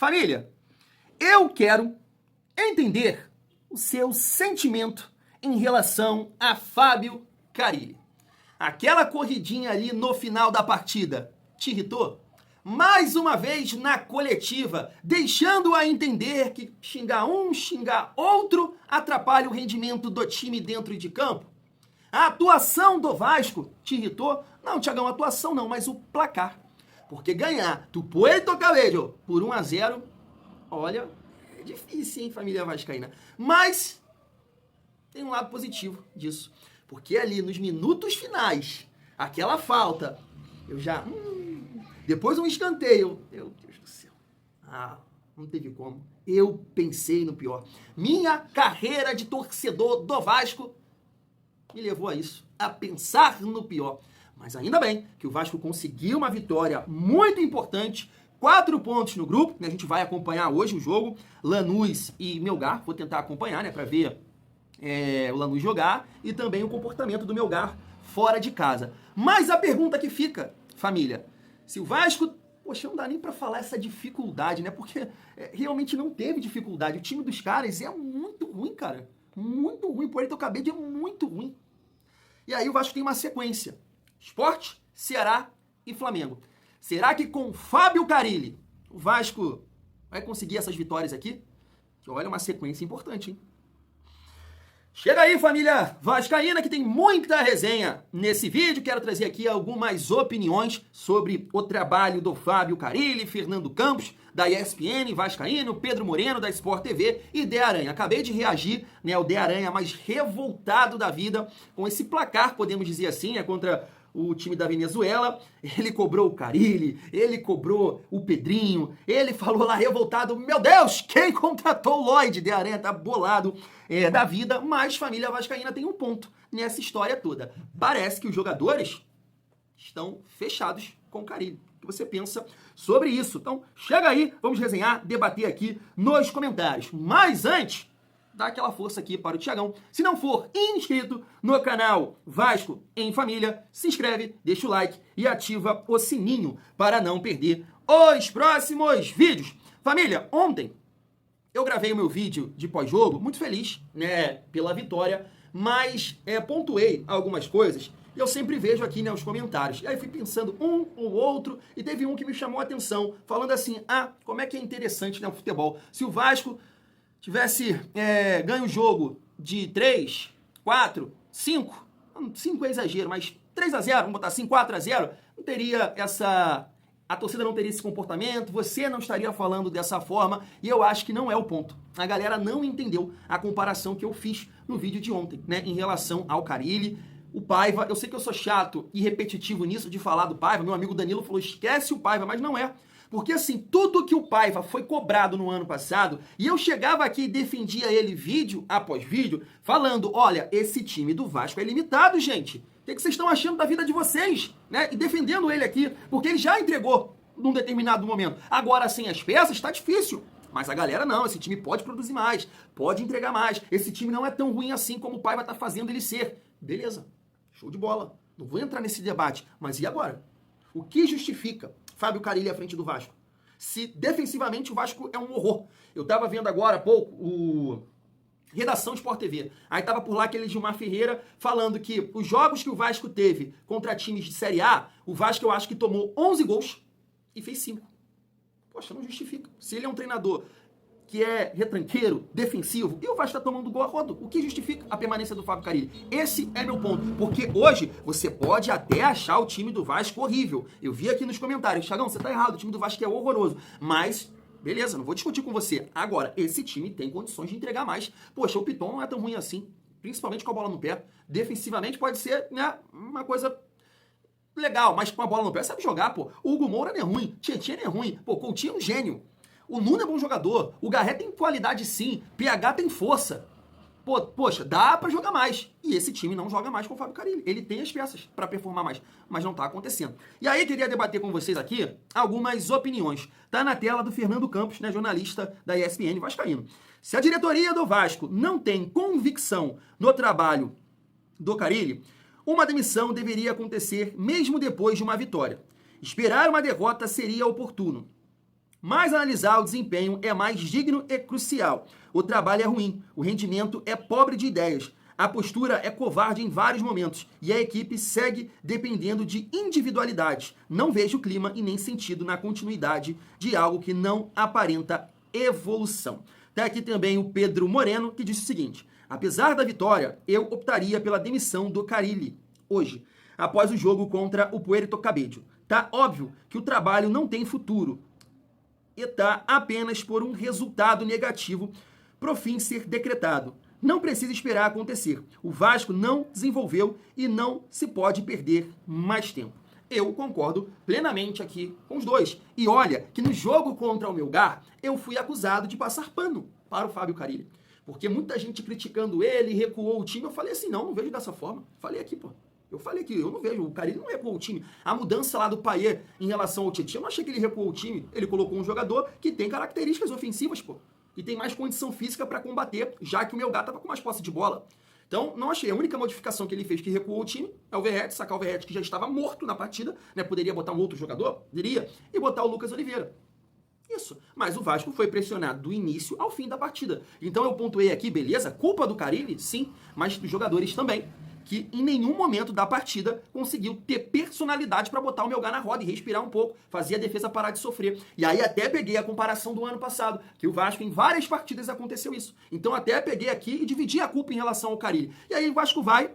Família, eu quero entender o seu sentimento em relação a Fábio Carille. Aquela corridinha ali no final da partida te irritou? Mais uma vez na coletiva, deixando a entender que xingar um, xingar outro atrapalha o rendimento do time dentro de campo? A atuação do Vasco te irritou? Não, Thiagão, a atuação não, mas o placar. Porque ganhar do Puerto Cabello por 1-0, olha, é difícil, hein, família vascaína. Mas tem um lado positivo disso. Porque ali nos minutos finais, aquela falta, eu já... depois um escanteio. Meu Deus do céu. Não teve como. Eu pensei no pior. Minha carreira de torcedor do Vasco me levou a isso, a pensar no pior. Mas ainda bem que o Vasco conseguiu uma vitória muito importante, 4 pontos no grupo, né? A gente vai acompanhar hoje o jogo, Lanús e Melgar, vou tentar acompanhar, né, para ver o Lanús jogar e também o comportamento do Melgar fora de casa. Mas a pergunta que fica, família, se o Vasco, poxa, não dá nem para falar essa dificuldade, né? Porque realmente não teve dificuldade. O time dos caras é muito ruim, cara. Muito ruim. Por aí eu acabei de muito ruim. E aí o Vasco tem uma sequência. Sport, Ceará e Flamengo. Será que com Fábio Carille o Vasco vai conseguir essas vitórias aqui? Que olha, uma sequência importante, hein? Chega aí, família vascaína, que tem muita resenha nesse vídeo. Quero trazer aqui algumas opiniões sobre o trabalho do Fábio Carille, Fernando Campos, da ESPN, vascaíno, Pedro Moreno, da Sport TV e De Aranha. Acabei de reagir, né, o De Aranha mais revoltado da vida com esse placar, podemos dizer assim, né, contra o time da Venezuela. Ele cobrou o Carille, ele cobrou o Pedrinho, ele falou lá revoltado, meu Deus, quem contratou o Lloyd? De Aranha tá bolado da vida, mas família vascaína tem um ponto nessa história toda. Parece que os jogadores estão fechados com o Carille. O que você pensa sobre isso? Então, chega aí, vamos resenhar, debater aqui nos comentários. Mas antes, dá aquela força aqui para o Thiagão. Se não for inscrito no canal Vasco em Família, se inscreve, deixa o like e ativa o sininho para não perder os próximos vídeos. Família, ontem eu gravei o meu vídeo de pós-jogo, muito feliz, né, pela vitória, mas pontuei algumas coisas e eu sempre vejo aqui, né, os comentários. E aí fui pensando um ou outro e teve um que me chamou a atenção, falando assim, como é que é interessante, né, o futebol. Se o Vasco tivesse ganho o jogo de 3, 4, 5 é exagero, mas 3-0, vamos botar assim, 4-0, não teria a torcida não teria esse comportamento, você não estaria falando dessa forma, e eu acho que não é o ponto. A galera não entendeu a comparação que eu fiz no vídeo de ontem, né, em relação ao Carille, o Paiva. Eu sei que eu sou chato e repetitivo nisso de falar do Paiva, meu amigo Danilo falou, esquece o Paiva, mas não é. Porque assim, tudo que o Paiva foi cobrado no ano passado, e eu chegava aqui e defendia ele vídeo após vídeo, falando, olha, esse time do Vasco é limitado, gente. O que vocês estão achando da vida de vocês? Né? E defendendo ele aqui, porque ele já entregou num determinado momento. Agora, sem as peças, está difícil. Mas a galera não, esse time pode produzir mais, pode entregar mais. Esse time não é tão ruim assim como o Paiva está fazendo ele ser. Beleza, show de bola. Não vou entrar nesse debate, mas e agora? O que justifica Fábio Carille à frente do Vasco? Se defensivamente o Vasco é um horror. Eu tava vendo agora há pouco o Redação Sport TV. Aí tava por lá aquele Gilmar Ferreira falando que os jogos que o Vasco teve contra times de Série A, o Vasco eu acho que tomou 11 gols e fez 5. Poxa, não justifica. Se ele é um treinador que é retranqueiro, defensivo, e o Vasco tá tomando gol a rodo, o que justifica a permanência do Fábio Carille? Esse é meu ponto, porque hoje você pode até achar o time do Vasco horrível. Eu vi aqui nos comentários, Thiagão, você tá errado, o time do Vasco é horroroso, mas beleza, não vou discutir com você. Agora, esse time tem condições de entregar mais. Poxa, o Piton não é tão ruim assim, principalmente com a bola no pé. Defensivamente pode ser, né, uma coisa legal, mas com a bola no pé sabe jogar, pô. O Hugo Moura não é ruim, Tietchan não é ruim, pô, Coutinho é um gênio. O Nuno é bom jogador, o Garré tem qualidade sim, PH tem força. Poxa, dá pra jogar mais. E esse time não joga mais com o Fábio Carille. Ele tem as peças pra performar mais, mas não tá acontecendo. E aí queria debater com vocês aqui algumas opiniões. Tá na tela do Fernando Campos, né, jornalista da ESPN vascaíno. Se a diretoria do Vasco não tem convicção no trabalho do Carille, uma demissão deveria acontecer mesmo depois de uma vitória. Esperar uma derrota seria oportuno. Mas analisar o desempenho é mais digno e crucial. O trabalho é ruim, o rendimento é pobre de ideias, a postura é covarde em vários momentos e a equipe segue dependendo de individualidades. Não vejo clima e nem sentido na continuidade de algo que não aparenta evolução. Tem aqui também o Pedro Moreno, que disse o seguinte: apesar da vitória, eu optaria pela demissão do Carille hoje, após o jogo contra o Puerto Cabello. Tá óbvio que o trabalho não tem futuro e tá apenas por um resultado negativo pro fim ser decretado. Não precisa esperar acontecer. O Vasco não desenvolveu e não se pode perder mais tempo. Eu concordo plenamente aqui com os dois. E olha que no jogo contra o Melgar, eu fui acusado de passar pano para o Fábio Carille. Porque muita gente criticando ele, recuou o time. Eu falei assim, não vejo dessa forma. Falei aqui, pô. Eu falei aqui, eu não vejo. O Carille não recuou o time. A mudança lá do Payet em relação ao Tietchan, eu não achei que ele recuou o time. Ele colocou um jogador que tem características ofensivas, pô. E tem mais condição física para combater, já que o Melgar estava com mais posse de bola. Então, não achei. A única modificação que ele fez que recuou o time é o Verratti, sacar o Verratti que já estava morto na partida, né? Poderia botar um outro jogador? Poderia. E botar o Lucas Oliveira. Isso. Mas o Vasco foi pressionado do início ao fim da partida. Então eu pontuei aqui, beleza, culpa do Carille, sim, mas dos jogadores também, que em nenhum momento da partida conseguiu ter personalidade para botar o Melgar na roda e respirar um pouco, fazer a defesa parar de sofrer. E aí até peguei a comparação do ano passado, que o Vasco em várias partidas aconteceu isso. Então até peguei aqui e dividi a culpa em relação ao Carille. E aí o Vasco vai...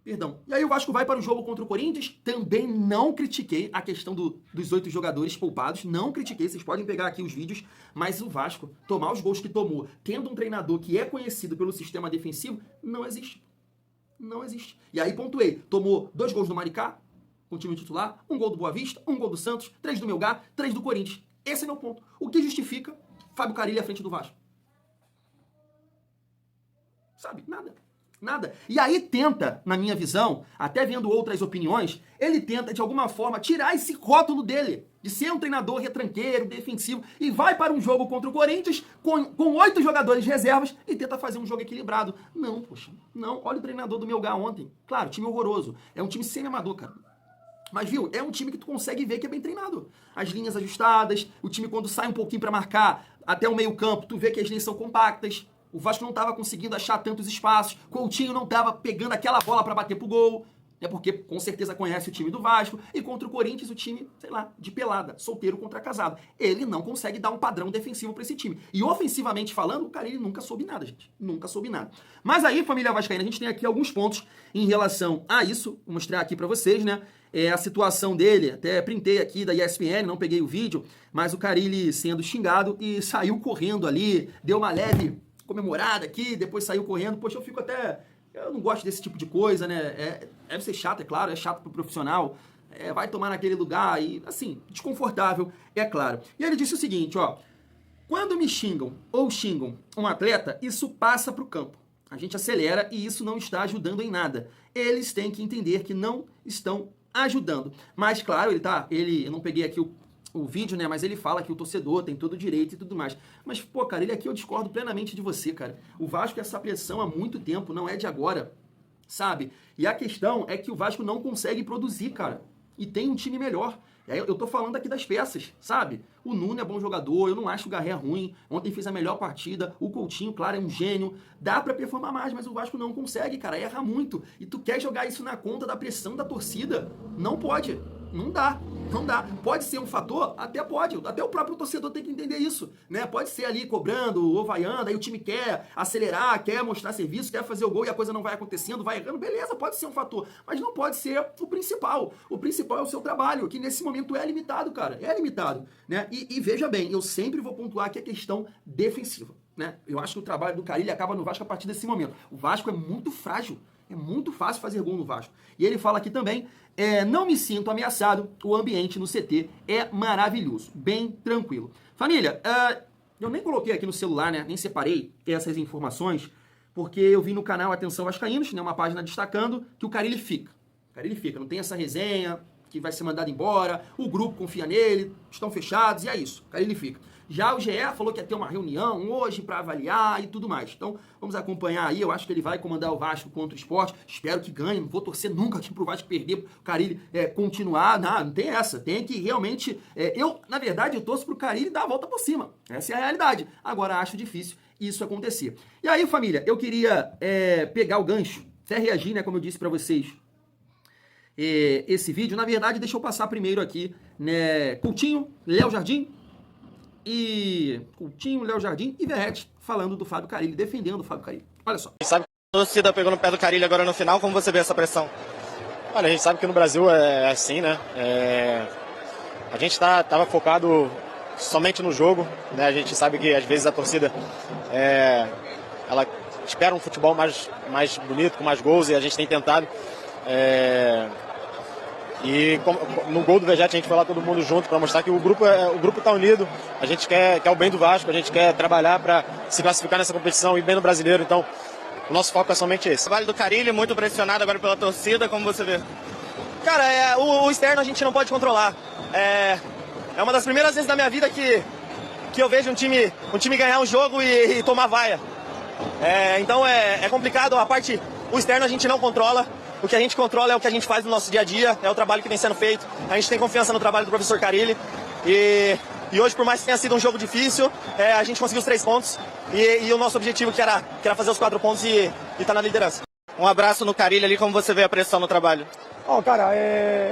E aí o Vasco vai para o jogo contra o Corinthians. Também não critiquei a questão dos 8 jogadores poupados. Não critiquei, vocês podem pegar aqui os vídeos. Mas o Vasco tomar os gols que tomou, tendo um treinador que é conhecido pelo sistema defensivo, não existe. Não existe. E aí pontuei. Tomou 2 gols do Maricá, com o time titular, 1 gol do Boa Vista, 1 gol do Santos, 3 do Melgar, 3 do Corinthians. Esse é meu ponto. O que justifica Fábio Carille à frente do Vasco? Sabe? Nada. Nada. E aí tenta, na minha visão, até vendo outras opiniões, ele tenta, de alguma forma, tirar esse rótulo dele, de ser um treinador retranqueiro, defensivo, e vai para um jogo contra o Corinthians com 8 jogadores reservas e tenta fazer um jogo equilibrado. Não, poxa, não. Olha o treinador do Melgar ontem. Claro, time horroroso. É um time semi-amador, cara. Mas, viu, é um time que tu consegue ver que é bem treinado. As linhas ajustadas, o time quando sai um pouquinho para marcar até o meio campo, tu vê que as linhas são compactas. O Vasco não estava conseguindo achar tantos espaços. Coutinho não estava pegando aquela bola para bater pro gol. É porque com certeza conhece o time do Vasco. E contra o Corinthians, o time, sei lá, de pelada, solteiro contra casado. Ele não consegue dar um padrão defensivo para esse time. E ofensivamente falando, o cara ele nunca soube nada, gente. Nunca soube nada. Mas aí, família vascaína, a gente tem aqui alguns pontos em relação a isso. Vou mostrar aqui para vocês, né? A situação dele, até printei aqui da ESPN, não peguei o vídeo, mas o Carille sendo xingado e saiu correndo ali, deu uma leve comemorada aqui, depois saiu correndo. Poxa, eu fico até... Eu não gosto desse tipo de coisa, né? Deve ser chato, é claro, é chato pro profissional. Vai tomar naquele lugar e, assim, desconfortável, é claro. E ele disse o seguinte, ó. Quando me xingam ou xingam um atleta, isso passa pro campo. A gente acelera e isso não está ajudando em nada. Eles têm que entender que não estão ajudando. Mas, claro, eu não peguei aqui o vídeo, né, mas ele fala que o torcedor tem todo o direito e tudo mais. Mas, pô, cara, ele aqui eu discordo plenamente de você, cara. O Vasco essa pressão há muito tempo, não é de agora, sabe? E a questão é que o Vasco não consegue produzir, cara. E tem um time melhor. Eu tô falando aqui das peças, sabe? O Nuno é bom jogador, eu não acho o Garré ruim. Ontem fez a melhor partida. O Coutinho, claro, é um gênio. Dá pra performar mais, mas o Vasco não consegue, cara. Erra muito. E tu quer jogar isso na conta da pressão da torcida? Não pode. Não dá. Não dá. Pode ser um fator? Até pode. Até o próprio torcedor tem que entender isso, né? Pode ser ali cobrando, ou vaiando, aí o time quer acelerar, quer mostrar serviço, quer fazer o gol e a coisa não vai acontecendo, vai errando. Beleza, pode ser um fator, mas não pode ser o principal. O principal é o seu trabalho, que nesse momento é limitado, cara. É limitado, né? E veja bem, eu sempre vou pontuar aqui a questão defensiva, né? Eu acho que o trabalho do Carille acaba no Vasco a partir desse momento. O Vasco é muito frágil. É muito fácil fazer gol no Vasco. E ele fala aqui também, não me sinto ameaçado, o ambiente no CT é maravilhoso, bem tranquilo. Família, eu nem coloquei aqui no celular, né, nem separei essas informações, porque eu vi no canal Atenção Vascaínos, né, uma página destacando que o Carille fica. O Carille fica, não tem essa resenha que vai ser mandado embora, o grupo confia nele, estão fechados, e é isso, o Carille fica. Já o GE falou que ia ter uma reunião hoje para avaliar e tudo mais. Então, vamos acompanhar aí. Eu acho que ele vai comandar o Vasco contra o Sport. Espero que ganhe. Não vou torcer nunca aqui pro Vasco perder, o Carille continuar. Não tem essa. Tem que realmente... na verdade, eu torço pro Carille dar a volta por cima. Essa é a realidade. Agora, acho difícil isso acontecer. E aí, família, eu queria pegar o gancho, até reagir, né, como eu disse para vocês, esse vídeo. Na verdade, deixa eu passar primeiro aqui, né, Coutinho, Léo Jardim e Verratti falando do Fábio Carille, defendendo o Fábio Carille. Olha só. A gente sabe que a torcida pegou no pé do Carille agora no final, como você vê essa pressão? Olha, a gente sabe que no Brasil é assim, né? A gente tava focado somente no jogo, né? A gente sabe que às vezes a torcida ela espera um futebol mais bonito, com mais gols, e a gente tem tentado. E no gol do Verratti a gente foi lá todo mundo junto para mostrar que o grupo está unido. A gente quer o bem do Vasco, a gente quer trabalhar para se classificar nessa competição e bem no Brasileiro. Então o nosso foco é somente esse. O trabalho do Carille muito pressionado agora pela torcida, como você vê? Cara, o externo a gente não pode controlar. É uma das primeiras vezes na minha vida que eu vejo um time ganhar um jogo e tomar vaia. Então é complicado. O externo a gente não controla. O que a gente controla é o que a gente faz no nosso dia a dia, é o trabalho que vem sendo feito. A gente tem confiança no trabalho do professor Carille. E hoje, por mais que tenha sido um jogo difícil, a gente conseguiu os 3 pontos. E o nosso objetivo que era fazer os 4 pontos e estar na liderança. Um abraço no Carille ali, como você vê a pressão no trabalho? Cara,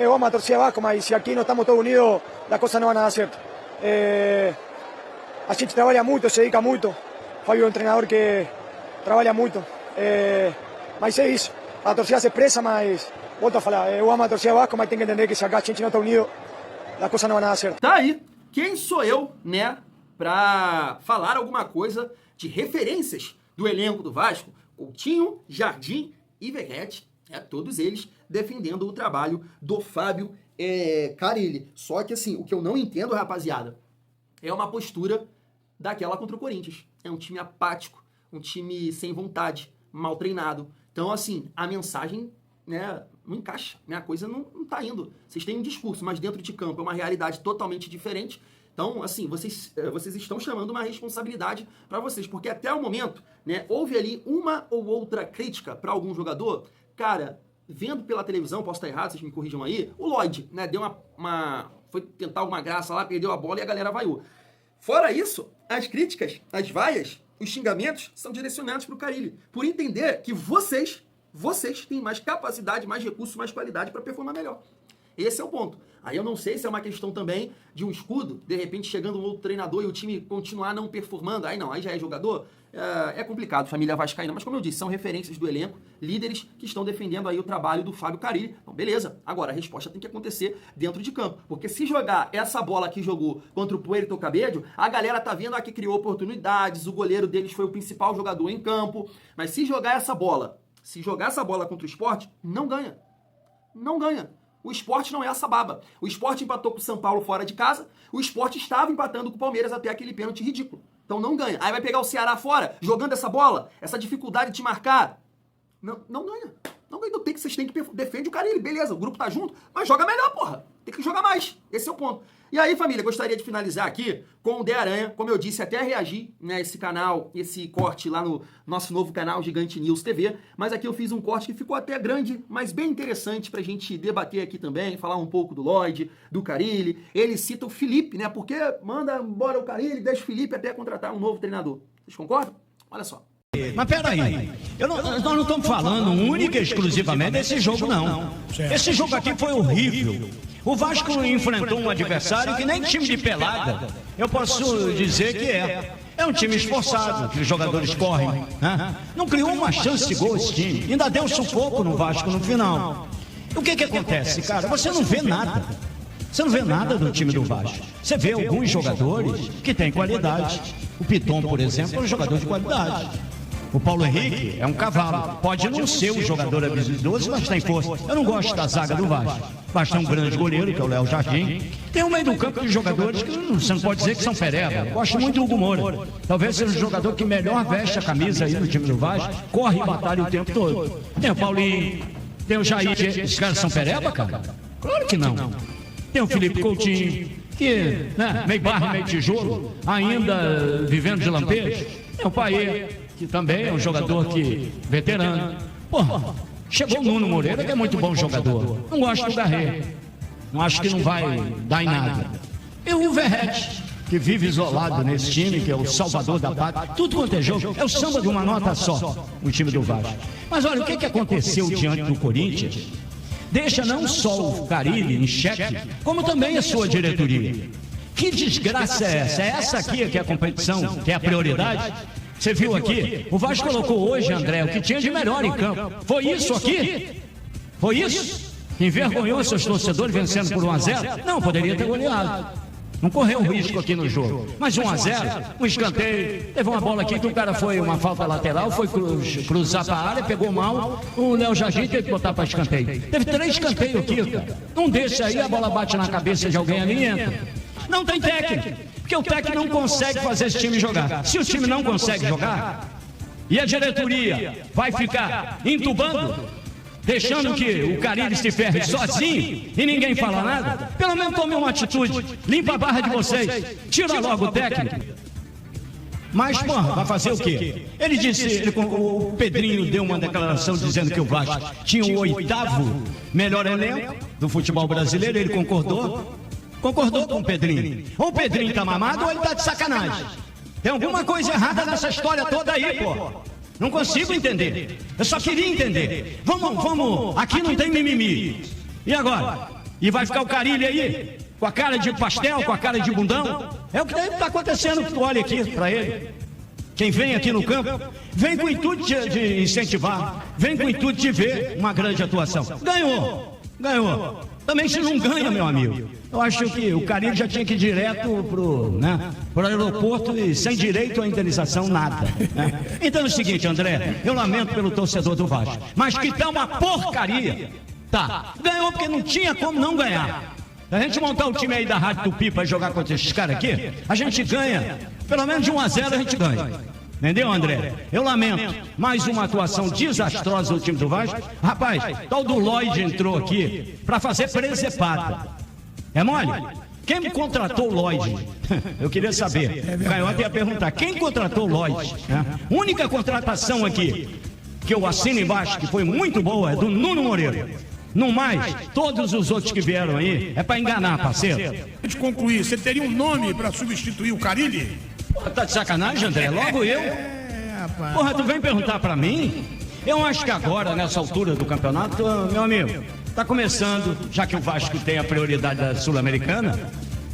eu amo a torcida Vasco, mas se aqui não estamos todos unidos, as coisas não vão dar certo. A gente trabalha muito, se dedica muito. Fábio é um treinador que trabalha muito. Mas é isso. A torcida se expressa, mas volto a falar, eu amo a torcida Vasco, mas tem que entender que se a gente não está unido, as coisas não vão dar certo. Tá aí. Quem sou eu, né, pra falar alguma coisa de referências do elenco do Vasco? Coutinho, Jardim e Verratti, todos eles defendendo o trabalho do Fábio Carille. Só que assim, o que eu não entendo, rapaziada, é uma postura daquela contra o Corinthians. É um time apático, um time sem vontade, mal treinado. Então, assim, a mensagem, né, não encaixa, né? A coisa não tá indo. Vocês têm um discurso, mas dentro de campo é uma realidade totalmente diferente. Então, assim, vocês estão chamando uma responsabilidade para vocês, porque até o momento, né, houve ali uma ou outra crítica para algum jogador. Cara, vendo pela televisão, posso estar errado, vocês me corrijam aí, o Lloyd, né, deu foi tentar alguma graça lá, perdeu a bola e a galera vaiou. Fora isso, as críticas, as vaias, os xingamentos são direcionados para o Carille, por entender que vocês têm mais capacidade, mais recursos, mais qualidade para performar melhor. Esse é o ponto. Aí eu não sei se é uma questão também de um escudo, de repente chegando um outro treinador e o time continuar não performando. Aí não, aí já é jogador. É complicado, família vascaína. Mas como eu disse, são referências do elenco, líderes que estão defendendo aí o trabalho do Fábio Carille. Então, beleza. Agora, a resposta tem que acontecer dentro de campo. Porque se jogar essa bola que jogou contra o Puerto Cabello, a galera tá vendo que criou oportunidades, o goleiro deles foi o principal jogador em campo. Mas se jogar essa bola contra o Sport, não ganha. Não ganha. O Sport não é essa baba. O Sport empatou com o São Paulo fora de casa. O Sport estava empatando com o Palmeiras até aquele pênalti ridículo. Então não ganha. Aí vai pegar o Ceará fora, jogando essa bola, essa dificuldade de marcar. Não ganha. Não ganha. Vocês têm que defender o Carille. Beleza, o grupo tá junto, mas joga melhor, porra. Tem que jogar mais. Esse é o ponto. E aí, família, gostaria de finalizar aqui com o De Aranha. Como eu disse, até reagir, né, esse canal, esse corte lá no nosso novo canal Gigante News TV. Mas aqui eu fiz um corte que ficou até grande, mas bem interessante pra gente debater aqui também, falar um pouco do Lloyd, do Carille. Ele cita o Felipe, né, porque manda embora o Carille, deixa o Felipe até contratar um novo treinador. Vocês concordam? Olha só. Mas peraí, nós não estamos falando única e exclusivamente desse jogo, não. Esse jogo aqui foi horrível. O Vasco enfrentou um adversário que nem time de pelada, eu posso dizer que é. É um time esforçado, que os jogadores correm. Né? Não criou uma chance de gol esse time. Ainda deu sufoco no Vasco no final. O que acontece, cara? Você não vê nada. Você não vê nada do time do Vasco. Você vê alguns jogadores que têm qualidade. O Piton, por exemplo, é um jogador de qualidade. O Paulo Henrique é um cavalo. Pode não ser um jogador habilidoso, mas tem força. Eu não gosto da zaga do Vasco. Vasco tem um grande goleiro, que é o Léo Jardim. Tem um meio do campo de jogadores que você não pode dizer que são pereba. Eu gosto muito do Hugo Moura. Talvez seja o jogador que melhor veste a camisa aí no time do Vasco. Corre e batalha o tempo todo. Tem o Paulinho, tem o Jair. Esses caras são pereba, cara? Claro que não. Tem o Felipe Coutinho, que, né, meio barro, meio tijolo, ainda vivendo de lampejo. É o Paê, que também é um jogador que veterano. Porra, chegou o Nuno Moreira, que é muito bom jogador. Não gosto do Garré. Não acho que não vai dar em nada. E o Verrete, que vive isolado nesse time, que é o salvador da pátria. Tudo quanto é jogo, é o samba de uma nota só, o time do Vasco. Mas olha, o que aconteceu diante do Corinthians deixa não só o Carille em xeque, como também a sua diretoria. Que desgraça é essa? É essa aqui que é a competição, que é a prioridade? Você viu aqui? O Vasco colocou hoje, André, o que tinha de melhor em campo. Foi isso aqui? Foi isso? Envergonhou seus torcedores vencendo por 1-0? Não, poderia ter goleado. Não correu risco aqui no jogo. Mas 1-0, um escanteio. Teve uma bola aqui que o cara foi uma falta lateral, foi cruzar para a área, pegou mal. O Léo Jardim teve que botar para escanteio. Teve 3 escanteios aqui, cara. Um desses aí, a bola bate na cabeça de alguém ali e entra. Não tem técnico, porque o técnico não consegue fazer esse time jogar. Se o time não consegue jogar, e a diretoria vai ficar entubando, deixando que o Carille se ferre sozinho e ninguém fala nada, pelo menos tome uma atitude, limpa a barra de vocês, tira logo o técnico. Mas, porra, vai fazer o quê? Ele disse, o Pedrinho deu uma declaração dizendo que o Vasco tinha o 8º melhor elenco do futebol brasileiro, ele concordou com o Pedrinho. Ou o Pedrinho tá mamado ou ele tá de sacanagem. Tem alguma coisa errada nessa história toda aí, pô. Não consigo entender. Eu só queria entender. Vamos. Aqui não tem mimimi. E agora? E vai ficar o Carille aí? Com a cara de pastel, com a cara de bundão? É o que deve estar acontecendo, que tu olha aqui pra ele. Quem vem aqui no campo, vem com o intuito de incentivar, vem com o intuito de ver uma grande atuação. Ganhou. Também se não ganha, meu amigo. Eu acho que o Carille já tinha que ir direto pro aeroporto e sem direito à indenização, nada. Né? Então é o seguinte, André, eu lamento pelo torcedor do Vasco, mas que tá uma porcaria. Tá, ganhou porque não tinha como não ganhar. A gente montar o time aí da Rádio Tupi para jogar contra esses caras aqui, a gente ganha, pelo menos de 1-0 a gente ganha. Entendeu, André? Eu lamento. Mais uma atuação desastrosa do time do Vasco. Rapaz, tal do Lloyd entrou aqui para fazer presepada. É mole? Quem contratou o Lloyd? Eu queria saber. O Canhoto ia perguntar. Quem contratou o Lloyd? Única contratação aqui que eu assino embaixo, que foi muito boa, é do Nuno Moreira. No mais, todos os outros que vieram aí é para enganar, parceiro. Antes de concluir, você teria um nome para substituir o Carille? Tá de sacanagem, André? Logo eu? Rapaz. Porra, tu vem perguntar pra mim? Eu acho que agora, nessa altura do campeonato, meu amigo, tá começando, já que o Vasco tem a prioridade da Sul-Americana,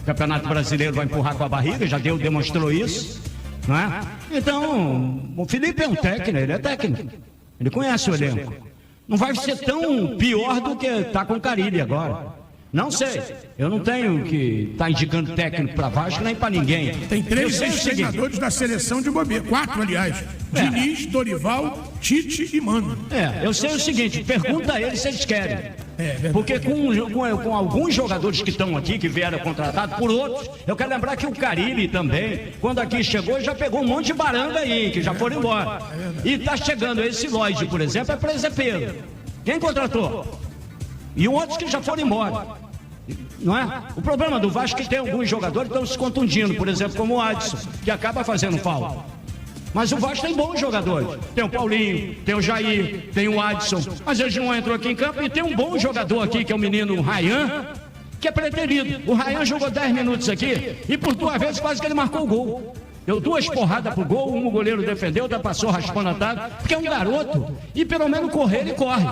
o Campeonato Brasileiro vai empurrar com a barriga, já demonstrou isso, não é? Então, o Felipe é um técnico, ele é técnico, ele conhece o elenco. Não vai ser tão pior do que tá com o Carille agora. Não sei, eu não tenho que estar indicando técnico para Vasco nem para ninguém. Tem 3 ex-treinadores da seleção de bobeira, 4 aliás, Diniz, Dorival, Tite e Mano. Eu sei o seguinte, pergunta a eles se eles querem. Porque com alguns jogadores que estão aqui, que vieram contratados, por outros, eu quero lembrar que o Carille também, quando aqui chegou, já pegou um monte de baranga aí, que já foram embora. E tá chegando esse Lloyd, por exemplo, é presepeiro. Quem contratou? E outros que já foram embora. Não é? O problema do Vasco é que tem alguns jogadores que estão se contundindo, por exemplo, como o Adson, que acaba fazendo falta. Mas o Vasco tem bons jogadores. Tem o Paulinho, tem o Jair, tem o Adson. Mas eles não entram aqui em campo e tem um bom jogador aqui, que é o menino Ryan, que é preterido. O Ryan jogou 10 minutos aqui e por 2 vezes quase que ele marcou o gol. Deu 2 porradas pro gol, um o goleiro defendeu, outra passou raspando a tábua, porque é um garoto e pelo menos correr ele corre.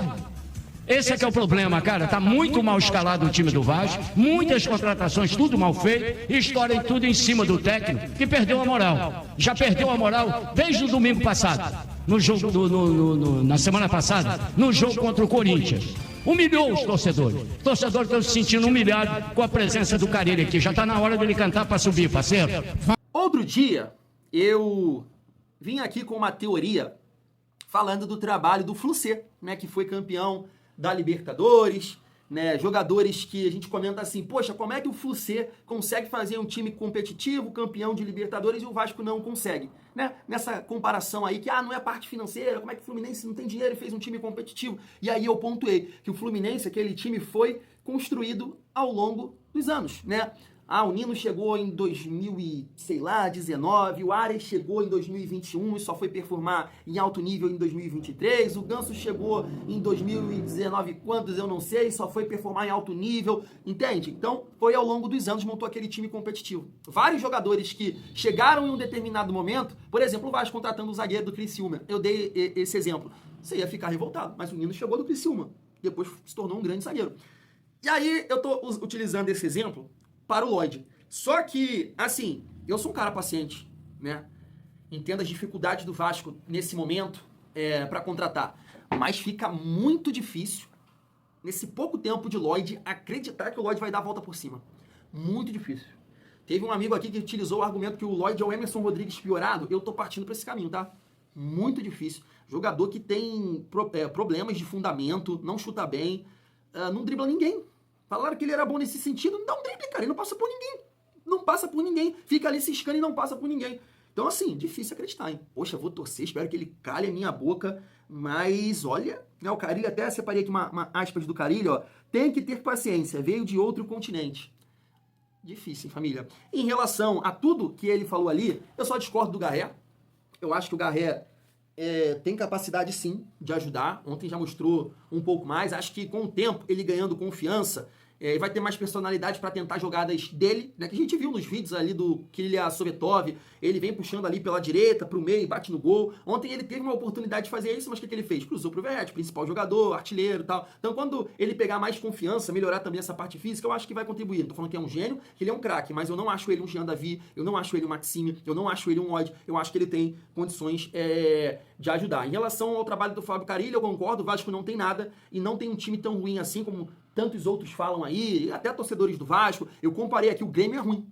Esse é que é o problema, cara. Tá muito mal escalado o time do Vasco, muitas contratações, tudo mal feito, e história e tudo em cima do técnico, que perdeu a moral. Já perdeu a moral desde o domingo passado, no jogo na semana passada, no jogo contra o Corinthians. Humilhou os torcedores. Os torcedores estão se sentindo humilhados com a presença do Carille aqui. Já tá na hora dele cantar para subir, parceiro. Outro dia, eu vim aqui com uma teoria falando do trabalho do Flucê, né, que foi campeão da Libertadores, né, jogadores que a gente comenta assim, poxa, como é que o Flucê consegue fazer um time competitivo, campeão de Libertadores, e o Vasco não consegue, né? Nessa comparação aí que, não é a parte financeira, como é que o Fluminense não tem dinheiro e fez um time competitivo? E aí eu pontuei que o Fluminense, aquele time, foi construído ao longo dos anos, né? o Nino chegou em 2019, o Arias chegou em 2021 e só foi performar em alto nível em 2023, o Ganso chegou em 2019, quantos eu não sei, só foi performar em alto nível, entende? Então, foi ao longo dos anos, montou aquele time competitivo. Vários jogadores que chegaram em um determinado momento, por exemplo, o Vasco contratando o zagueiro do Criciúma, eu dei esse exemplo, você ia ficar revoltado, mas o Nino chegou do Criciúma, depois se tornou um grande zagueiro. E aí, eu tô utilizando esse exemplo para o Lloyd. Só que, assim, eu sou um cara paciente, né? Entendo as dificuldades do Vasco nesse momento para contratar. Mas fica muito difícil, nesse pouco tempo de Lloyd, acreditar que o Lloyd vai dar a volta por cima. Muito difícil. Teve um amigo aqui que utilizou o argumento que o Lloyd é o Emerson Rodrigues piorado. Eu tô partindo para esse caminho, tá? Muito difícil. Jogador que tem problemas de fundamento, não chuta bem, não dribla ninguém. Falaram que ele era bom nesse sentido, não dá um drible, cara, ele não passa por ninguém. Não passa por ninguém, fica ali ciscando e não passa por ninguém. Então, assim, difícil acreditar, hein? Poxa, vou torcer, espero que ele cale a minha boca, mas olha, né, o Carille, até separei aqui uma aspas do Carille, ó, tem que ter paciência, veio de outro continente. Difícil, hein, família? Em relação a tudo que ele falou ali, eu só discordo do Garré. Eu acho que o Garré tem capacidade, sim, de ajudar. Ontem já mostrou um pouco mais. Acho que com o tempo, ele ganhando confiança, vai ter mais personalidade para tentar jogadas dele, né? Que a gente viu nos vídeos ali do Kylian Sovetov. Ele vem puxando ali pela direita, pro meio, bate no gol. Ontem ele teve uma oportunidade de fazer isso, mas o que ele fez? Cruzou pro Verratti, principal jogador, artilheiro e tal. Então, quando ele pegar mais confiança, melhorar também essa parte física, eu acho que vai contribuir. Não tô falando que é um gênio, que ele é um craque, mas eu não acho ele um Jean Davi, eu não acho ele um Maxime, eu não acho ele um Odd. Eu acho que ele tem condições de ajudar. Em relação ao trabalho do Fábio Carille, eu concordo, o Vasco não tem nada e não tem um time tão ruim assim como tantos outros falam aí, até torcedores do Vasco. Eu comparei aqui, o Grêmio é ruim.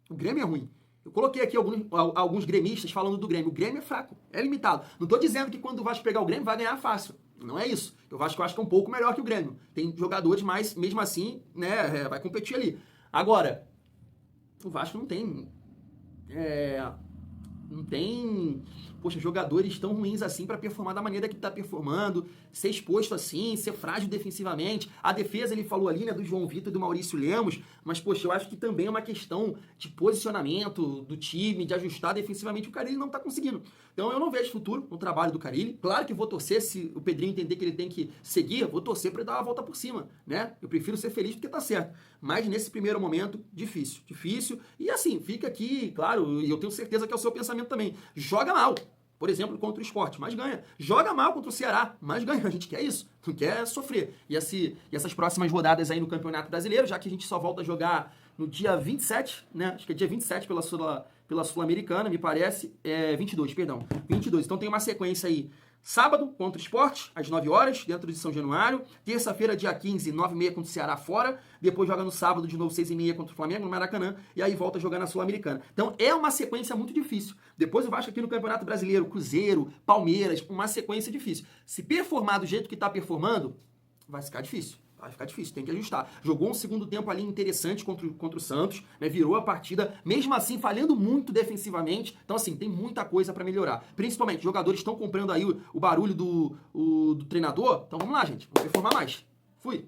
O Grêmio é ruim. Eu coloquei aqui alguns gremistas falando do Grêmio. O Grêmio é fraco, é limitado. Não estou dizendo que quando o Vasco pegar o Grêmio vai ganhar fácil. Não é isso. O Vasco eu acho que é um pouco melhor que o Grêmio. Tem jogadores, mas mesmo assim, né, vai competir ali. Agora, o Vasco não tem... poxa, jogadores tão ruins assim para performar da maneira que tá performando, ser exposto assim, ser frágil defensivamente. A defesa, ele falou ali, né, do João Vitor e do Maurício Lemos, mas, poxa, eu acho que também é uma questão de posicionamento do time, de ajustar defensivamente. O Carille não tá conseguindo. Então, eu não vejo futuro no trabalho do Carille. Claro que vou torcer, se o Pedrinho entender que ele tem que seguir, vou torcer para ele dar uma volta por cima, né? Eu prefiro ser feliz porque tá certo. Mas, nesse primeiro momento, difícil. E, assim, fica aqui, claro, e eu tenho certeza que é o seu pensamento também. Joga mal. Por exemplo, contra o Sport, mas ganha. Joga mal contra o Ceará, mas ganha. A gente quer isso, não quer sofrer. E essas próximas rodadas aí no Campeonato Brasileiro, já que a gente só volta a jogar no dia 27, né? Acho que é dia 27 pela Sul-Americana, me parece. 22, perdão. 22. Então tem uma sequência aí. Sábado, contra o Sport, às 9 horas, dentro de São Januário. Terça-feira, dia 15, 9h30 contra o Ceará fora. Depois joga no sábado, de novo, 6h30 contra o Flamengo, no Maracanã. E aí volta a jogar na Sul-Americana. Então é uma sequência muito difícil. Depois o Vasco aqui no Campeonato Brasileiro, Cruzeiro, Palmeiras, uma sequência difícil. Se performar do jeito que está performando, vai ficar difícil. Vai ficar difícil, tem que ajustar. Jogou um segundo tempo ali interessante contra o Santos, né? Virou a partida, mesmo assim falhando muito defensivamente. Então, assim, tem muita coisa para melhorar. Principalmente, jogadores estão comprando aí o barulho do treinador. Então, vamos lá, gente. Vamos performar mais. Fui.